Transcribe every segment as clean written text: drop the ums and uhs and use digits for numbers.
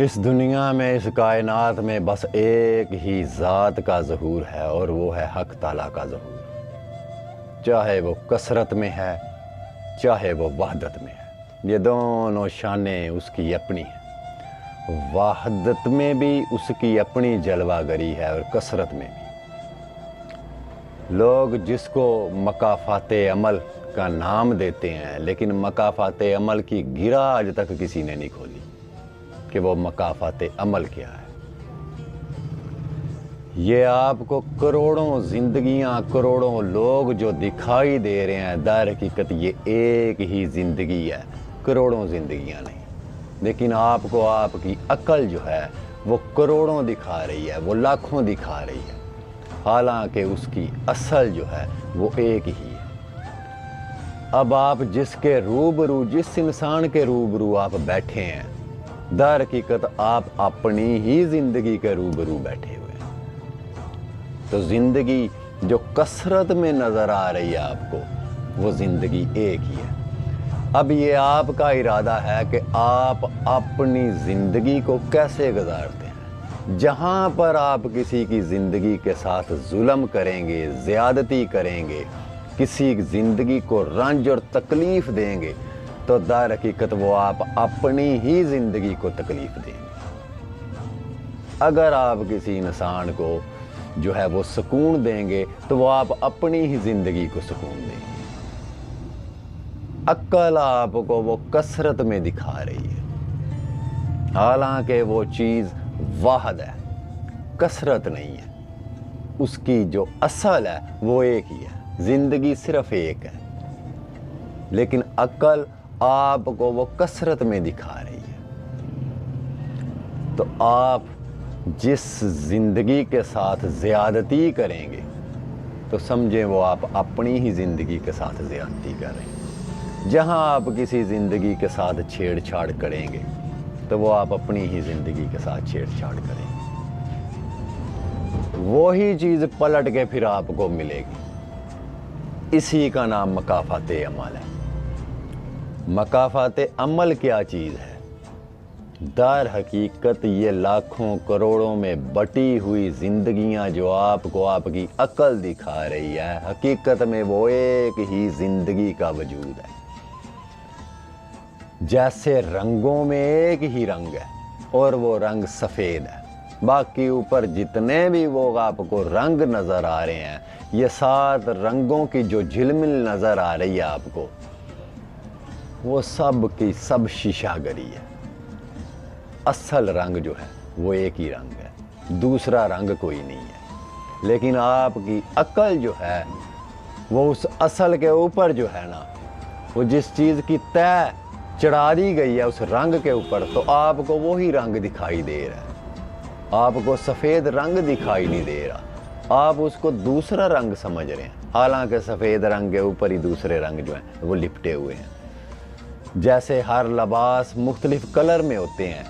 اس دنیا میں، اس کائنات میں بس ایک ہی ذات کا ظہور ہے، اور وہ ہے حق تعالیٰ کا ظہور، چاہے وہ کثرت میں ہے چاہے وہ وحدت میں ہے۔ یہ دونوں شانیں اس کی اپنی ہیں، وحدت میں بھی اس کی اپنی جلوہ گری ہے اور کثرت میں بھی۔ لوگ جس کو مکافات عمل کا نام دیتے ہیں، لیکن مکافات عمل کی گرہ آج تک کسی نے نہیں کھولی کہ وہ مکافات عمل کیا ہے۔ یہ آپ کو کروڑوں زندگیاں، کروڑوں لوگ جو دکھائی دے رہے ہیں، در حقیقت یہ ایک ہی زندگی ہے، کروڑوں زندگیاں نہیں۔ لیکن آپ کو آپ کی عقل جو ہے وہ کروڑوں دکھا رہی ہے، وہ لاکھوں دکھا رہی ہے، حالانکہ اس کی اصل جو ہے وہ ایک ہی ہے۔ اب آپ جس کے روبرو، جس انسان کے روبرو آپ بیٹھے ہیں، در حقیقت آپ اپنی ہی زندگی کے روبرو بیٹھے ہوئے ہیں۔ تو زندگی جو کثرت میں نظر آ رہی ہے آپ کو، وہ زندگی ایک ہی ہے۔ اب یہ آپ کا ارادہ ہے کہ آپ اپنی زندگی کو کیسے گزارتے ہیں۔ جہاں پر آپ کسی کی زندگی کے ساتھ ظلم کریں گے، زیادتی کریں گے، کسی زندگی کو رنج اور تکلیف دیں گے، تو در حقیقت وہ آپ اپنی ہی زندگی کو تکلیف دیں گے۔ اگر آپ کسی انسان کو جو ہے وہ سکون دیں گے، تو وہ آپ اپنی ہی زندگی کو سکون دیں گے۔ عقل آپ کو وہ کثرت میں دکھا رہی ہے، حالانکہ وہ چیز واحد ہے، کثرت نہیں ہے۔ اس کی جو اصل ہے وہ ایک ہی ہے، زندگی صرف ایک ہے، لیکن عقل آپ کو وہ کثرت میں دکھا رہی ہے۔ تو آپ جس زندگی کے ساتھ زیادتی کریں گے، تو سمجھیں وہ آپ اپنی ہی زندگی کے ساتھ زیادتی کر رہے ہیں۔ جہاں آپ کسی زندگی کے ساتھ چھیڑ چھاڑ کریں گے، تو وہ آپ اپنی ہی زندگی کے ساتھ چھیڑ چھاڑ کریں گے۔ وہی چیز پلٹ کے پھر آپ کو ملے گی۔ اسی کا نام مکافات عمل ہے۔ مکافات عمل کیا چیز ہے؟ در حقیقت یہ لاکھوں کروڑوں میں بٹی ہوئی زندگیاں جو آپ کو آپ کی عقل دکھا رہی ہے، حقیقت میں وہ ایک ہی زندگی کا وجود ہے۔ جیسے رنگوں میں ایک ہی رنگ ہے، اور وہ رنگ سفید ہے، باقی اوپر جتنے بھی وہ آپ کو رنگ نظر آ رہے ہیں، یہ 7 رنگوں کی جو جھلمل نظر آ رہی ہے آپ کو، وہ سب کی سب شیشہ گری ہے۔ اصل رنگ جو ہے وہ ایک ہی رنگ ہے، دوسرا رنگ کوئی نہیں ہے۔ لیکن آپ کی عقل جو ہے وہ اس اصل کے اوپر جو ہے نا، وہ جس چیز کی طے چڑھا دی گئی ہے اس رنگ کے اوپر، تو آپ کو وہی رنگ دکھائی دے رہا ہے۔ آپ کو سفید رنگ دکھائی نہیں دے رہا، آپ اس کو دوسرا رنگ سمجھ رہے ہیں، حالانکہ سفید رنگ کے اوپر ہی دوسرے رنگ جو ہیں وہ لپٹے ہوئے ہیں۔ جیسے ہر لباس مختلف کلر میں ہوتے ہیں،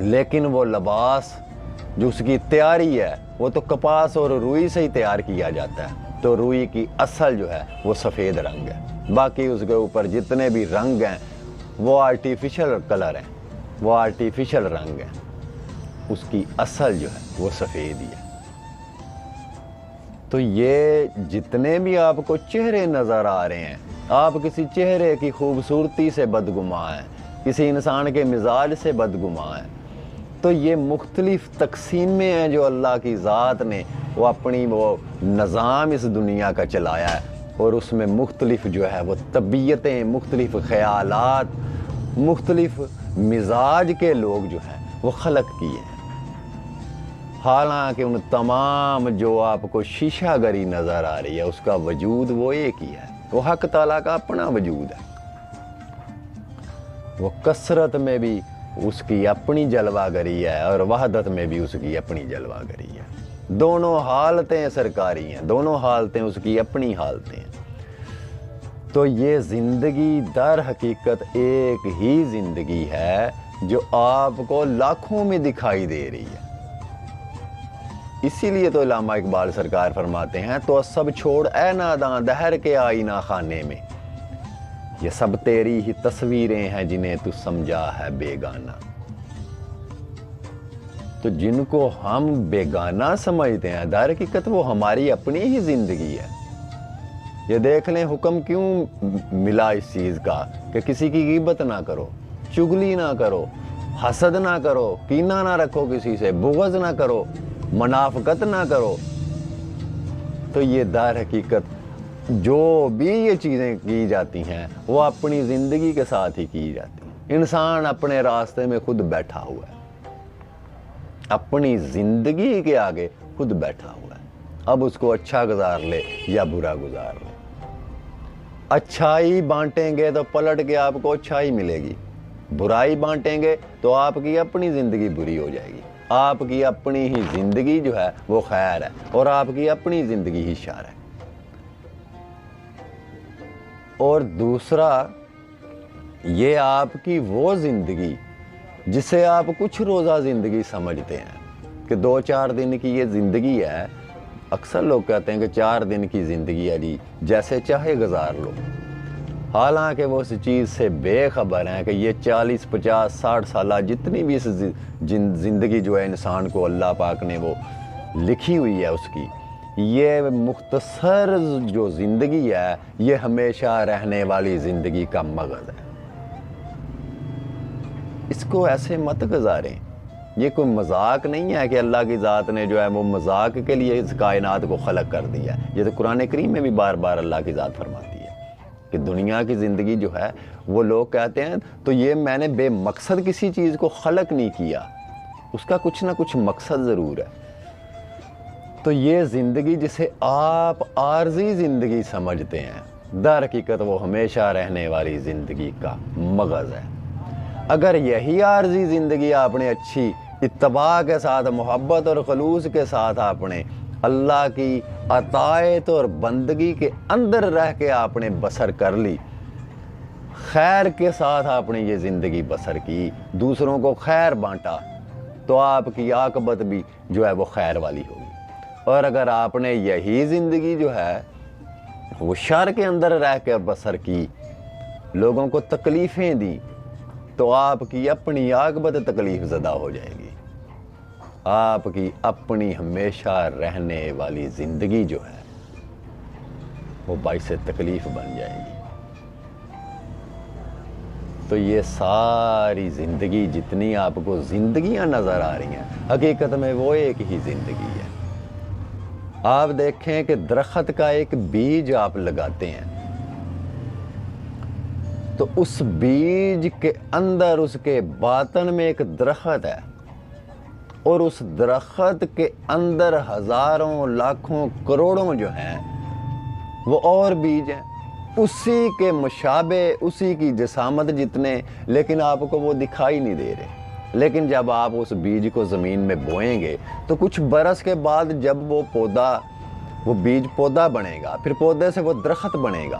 لیکن وہ لباس جو اس کی تیاری ہے وہ تو کپاس اور روئی سے ہی تیار کیا جاتا ہے، تو روئی کی اصل جو ہے وہ سفید رنگ ہے، باقی اس کے اوپر جتنے بھی رنگ ہیں وہ آرٹیفیشل کلر ہیں، وہ آرٹیفیشل رنگ ہیں، اس کی اصل جو ہے وہ سفید ہی ہے۔ تو یہ جتنے بھی آپ کو چہرے نظر آ رہے ہیں، آپ کسی چہرے کی خوبصورتی سے بدگماں ہیں، کسی انسان کے مزاج سے بدگماں ہیں، تو یہ مختلف تقسیمیں ہیں جو اللہ کی ذات نے وہ اپنی وہ نظام اس دنیا کا چلایا ہے، اور اس میں مختلف جو ہے وہ طبیعتیں، مختلف خیالات، مختلف مزاج کے لوگ جو ہیں وہ خلق کیے ہیں۔ حالانکہ ان تمام جو آپ کو شیشہ گری نظر آ رہی ہے، اس کا وجود وہ ایک ہی ہے، وہ حق تعالیٰ کا اپنا وجود ہے۔ وہ کثرت میں بھی اس کی اپنی جلوہ گری ہے، اور وحدت میں بھی اس کی اپنی جلوہ گری ہے۔ دونوں حالتیں سرکاری ہیں، دونوں حالتیں اس کی اپنی حالتیں ہیں۔ تو یہ زندگی در حقیقت ایک ہی زندگی ہے جو آپ کو لاکھوں میں دکھائی دے رہی ہے۔ اسی لیے تو علامہ اقبال سرکار فرماتے ہیں، تو سب چھوڑ اے ناداں دہر کے آئینہ خانے میں، یہ سب تیری ہی تصویریں ہیں جنہیں تو سمجھا ہے بیگانہ۔ تو جن کو ہم بیگانہ سمجھتے ہیں در حقیقت وہ ہماری اپنی ہی زندگی ہے۔ یہ دیکھ لیں حکم کیوں ملا اس چیز کا کہ کسی کی غیبت نہ کرو، چغلی نہ کرو، حسد نہ کرو، کینہ نہ رکھو، کسی سے بغض نہ کرو، منافقت نہ کرو۔ تو یہ در حقیقت جو بھی یہ چیزیں کی جاتی ہیں وہ اپنی زندگی کے ساتھ ہی کی جاتی ہیں۔ انسان اپنے راستے میں خود بیٹھا ہوا ہے، اپنی زندگی کے آگے خود بیٹھا ہوا ہے۔ اب اس کو اچھا گزار لے یا برا گزار لے۔ اچھائی بانٹیں گے تو پلٹ کے آپ کو اچھائی ملے گی، برائی بانٹیں گے تو آپ کی اپنی زندگی بری ہو جائے گی۔ آپ کی اپنی ہی زندگی جو ہے وہ خیر ہے اور آپ کی اپنی زندگی ہی شر ہے۔ اور دوسرا یہ آپ کی وہ زندگی جسے آپ کچھ روزہ زندگی سمجھتے ہیں کہ 2-4 دن کی یہ زندگی ہے۔ اکثر لوگ کہتے ہیں کہ 4 دن کی زندگی ہے جی، جیسے چاہے گزار لو، حالانکہ وہ اس چیز سے بے خبر ہیں کہ یہ 40 50 60 سالہ جتنی بھی اس زندگی جو ہے انسان کو اللہ پاک نے وہ لکھی ہوئی ہے اس کی، یہ مختصر جو زندگی ہے یہ ہمیشہ رہنے والی زندگی کا مغز ہے۔ اس کو ایسے مت گزاریں۔ یہ کوئی مذاق نہیں ہے کہ اللہ کی ذات نے جو ہے وہ مذاق کے لیے اس کائنات کو خلق کر دیا ہے۔ یہ تو قرآن کریم میں بھی بار بار اللہ کی ذات فرماتی ہے کہ دنیا کی زندگی جو ہے وہ لوگ کہتے ہیں تو یہ میں نے بے مقصد کسی چیز کو خلق نہیں کیا، اس کا کچھ نہ کچھ مقصد ضرور ہے۔ تو یہ زندگی جسے آپ عارضی زندگی سمجھتے ہیں، در حقیقت وہ ہمیشہ رہنے والی زندگی کا مغز ہے۔ اگر یہی عارضی زندگی آپ نے اچھی اتباع کے ساتھ، محبت اور خلوص کے ساتھ آپ نے اللہ کی اطاعت اور بندگی کے اندر رہ کے آپ نے بسر کر لی، خیر کے ساتھ آپ نے یہ زندگی بسر کی، دوسروں کو خیر بانٹا، تو آپ کی عاقبت بھی جو ہے وہ خیر والی ہوگی۔ اور اگر آپ نے یہی زندگی جو ہے وہ شر کے اندر رہ کے بسر کی، لوگوں کو تکلیفیں دی، تو آپ کی اپنی عاقبت تکلیف زدہ ہو جائے گی۔ آپ کی اپنی ہمیشہ رہنے والی زندگی جو ہے وہ باعث تکلیف بن جائے گی۔ تو یہ ساری زندگی جتنی آپ کو زندگیاں نظر آ رہی ہیں، حقیقت میں وہ ایک ہی زندگی ہے۔ آپ دیکھیں کہ درخت کا ایک بیج آپ لگاتے ہیں تو اس بیج کے اندر، اس کے باطن میں ایک درخت ہے، اور اس درخت کے اندر ہزاروں لاکھوں کروڑوں جو ہیں وہ اور بیج ہیں، اسی کے مشابہ، اسی کی جسامت جتنے، لیکن آپ کو وہ دکھائی نہیں دے رہے۔ لیکن جب آپ اس بیج کو زمین میں بوئیں گے تو کچھ برس کے بعد جب وہ بیج پودا بنے گا، پھر پودے سے وہ درخت بنے گا،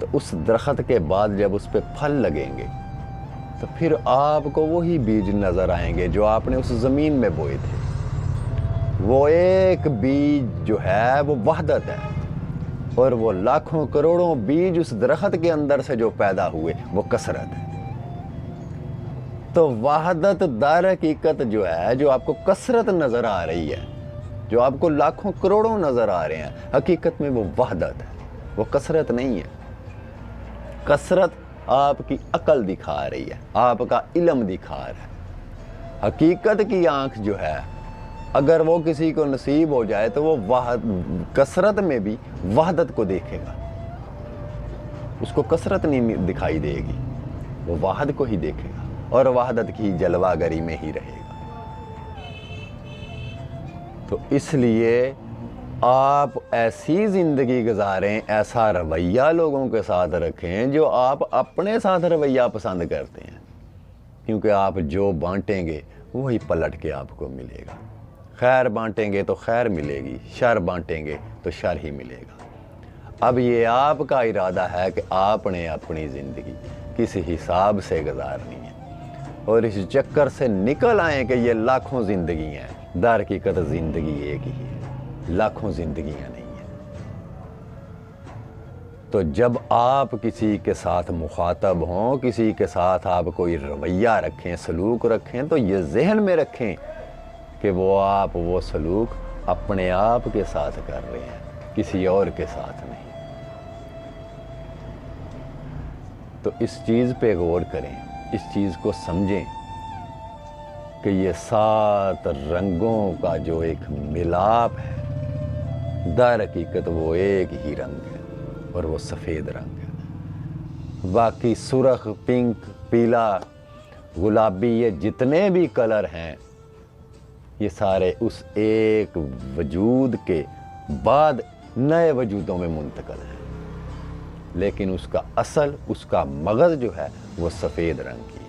تو اس درخت کے بعد جب اس پہ پھل لگیں گے تو پھر آپ کو وہی بیج نظر آئیں گے جو آپ نے اس زمین میں بوئے تھے۔ وہ ایک بیج جو ہے وہ وحدت ہے، اور وہ لاکھوں کروڑوں بیج اس درخت کے اندر سے جو پیدا ہوئے وہ کثرت ہے۔ تو وحدت در حقیقت جو ہے، جو آپ کو کثرت نظر آ رہی ہے، جو آپ کو لاکھوں کروڑوں نظر آ رہے ہیں، حقیقت میں وہ وحدت ہے، وہ کثرت نہیں ہے۔ کثرت آپ کی عقل دکھا رہی ہے، آپ کا علم دکھا رہا ہے۔ حقیقت کی آنکھ جو ہے اگر وہ کسی کو نصیب ہو جائے تو وہ کثرت میں بھی وحدت کو دیکھے گا، اس کو کثرت نہیں دکھائی دے گی، وہ واحد کو ہی دیکھے گا اور وحدت کی جلوہ گری میں ہی رہے گا۔ تو اس لیے آپ ایسی زندگی گزاریں، ایسا رویہ لوگوں کے ساتھ رکھیں جو آپ اپنے ساتھ رویہ پسند کرتے ہیں، کیونکہ آپ جو بانٹیں گے وہی پلٹ کے آپ کو ملے گا۔ خیر بانٹیں گے تو خیر ملے گی، شر بانٹیں گے تو شر ہی ملے گا۔ اب یہ آپ کا ارادہ ہے کہ آپ نے اپنی زندگی کس حساب سے گزارنی ہے، اور اس چکر سے نکل آئیں کہ یہ لاکھوں زندگی ہیں، در حقیقت زندگی ایک ہی ہے، لاکھوں زندگیاں نہیں ہیں۔ تو جب آپ کسی کے ساتھ مخاطب ہوں، کسی کے ساتھ آپ کوئی رویہ رکھیں، سلوک رکھیں، تو یہ ذہن میں رکھیں کہ وہ سلوک اپنے آپ کے ساتھ کر رہے ہیں، کسی اور کے ساتھ نہیں۔ تو اس چیز پہ غور کریں، اس چیز کو سمجھیں کہ یہ 7 رنگوں کا جو ایک ملاپ ہے، در حقیقت وہ ایک ہی رنگ ہے، اور وہ سفید رنگ ہے۔ باقی سرخ، پنک، پیلا، گلابی، یہ جتنے بھی کلر ہیں، یہ سارے اس ایک وجود کے بعد نئے وجودوں میں منتقل ہیں، لیکن اس کا اصل، اس کا مغز جو ہے وہ سفید رنگ کی